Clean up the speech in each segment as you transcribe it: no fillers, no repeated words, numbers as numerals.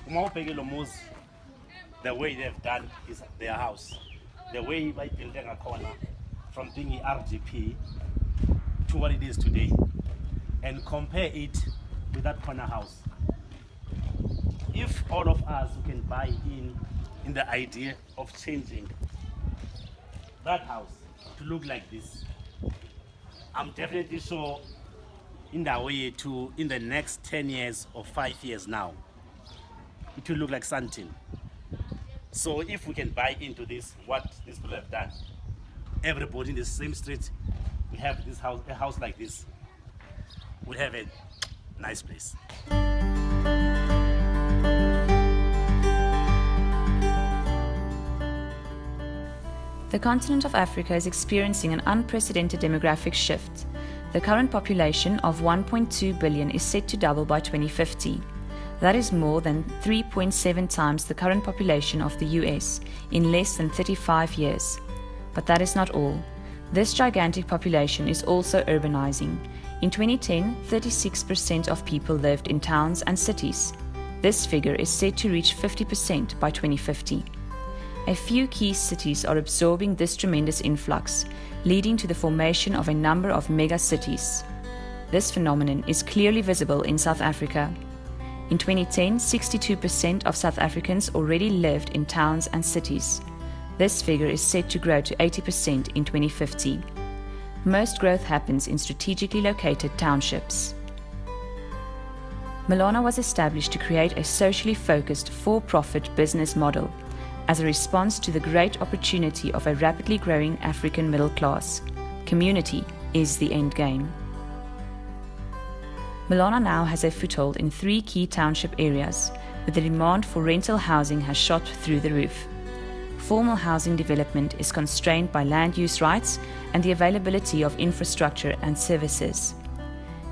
Uma ubheke lo muzi, the way they've done is their house. The way bayibuilde ngakhona from being RDP to what it is today. And compare it with that corner house. If all of us can buy in the idea of changing that house to look like this, I'm definitely sure in that way in the next 10 years or 5 years now, it will look like something. So if we can buy into this, what these people have done, everybody in the same street, we have this house, a house like this, we have a nice place. The continent of Africa is experiencing an unprecedented demographic shift. The current population of 1.2 billion is set to double by 2050. That is more than 3.7 times the current population of the US in less than 35 years. But that is not all. This gigantic population is also urbanizing. In 2010, 36% of people lived in towns and cities. This figure is set to reach 50% by 2050. A few key cities are absorbing this tremendous influx, leading to the formation of a number of mega-cities. This phenomenon is clearly visible in South Africa. In 2010, 62% of South Africans already lived in towns and cities. This figure is set to grow to 80% in 2050. Most growth happens in strategically located townships. Melana was established to create a socially focused for-profit business model as a response to the great opportunity of a rapidly growing African middle class. Community is the end game. Melana now has a foothold in 3 key township areas, where the demand for rental housing has shot through the roof. Formal housing development is constrained by land use rights and the availability of infrastructure and services.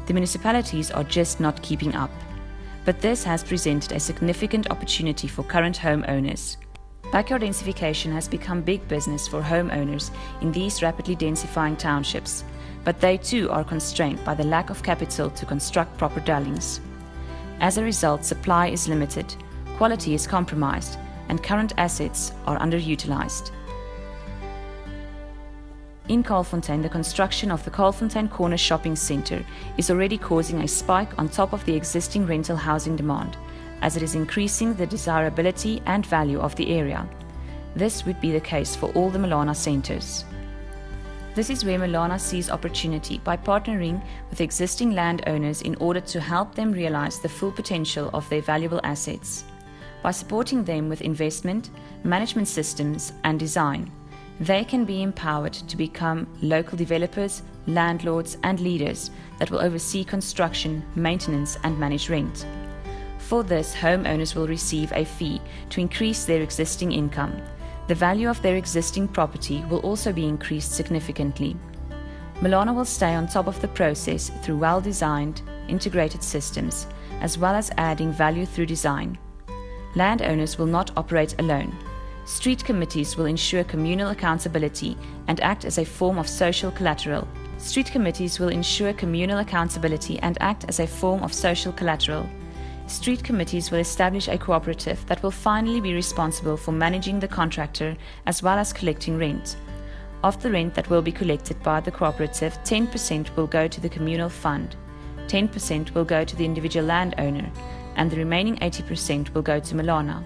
The municipalities are just not keeping up. But this has presented a significant opportunity for current homeowners. Backyard densification has become big business for homeowners in these rapidly densifying townships, but they too are constrained by the lack of capital to construct proper dwellings. As a result, supply is limited, quality is compromised, and current assets are underutilized. In Kaalfontein, the construction of the Kaalfontein Corner Shopping Centre is already causing a spike on top of the existing rental housing demand, as it is increasing the desirability and value of the area. This would be the case for all the Melana centres. This is where Melana sees opportunity by partnering with existing landowners in order to help them realize the full potential of their valuable assets. By supporting them with investment, management systems, and design, they can be empowered to become local developers, landlords, and leaders that will oversee construction, maintenance, and manage rent. For this, homeowners will receive a fee to increase their existing income. The value of their existing property will also be increased significantly. Melana will stay on top of the process through well-designed, integrated systems, as well as adding value through design. Landowners will not operate alone. Street committees will ensure communal accountability and act as a form of social collateral. Street committees will ensure communal accountability and act as a form of social collateral. Street committees will establish a cooperative that will finally be responsible for managing the contractor as well as collecting rent. Of the rent that will be collected by the cooperative, 10% will go to the communal fund, 10% will go to the individual landowner, and the remaining 80% will go to Melana.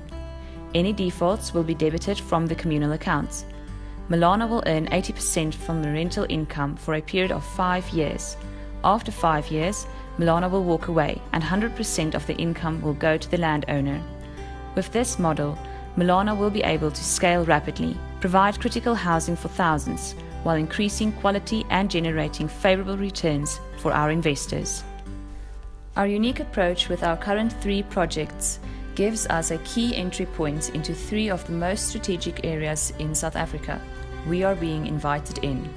Any defaults will be debited from the communal accounts. Melana will earn 80% from the rental income for a period of 5 years. After 5 years, Melana will walk away and 100% of the income will go to the landowner. With this model, Melana will be able to scale rapidly, provide critical housing for thousands, while increasing quality and generating favorable returns for our investors. Our unique approach with our current 3 projects gives us a key entry point into 3 of the most strategic areas in South Africa. We are being invited in.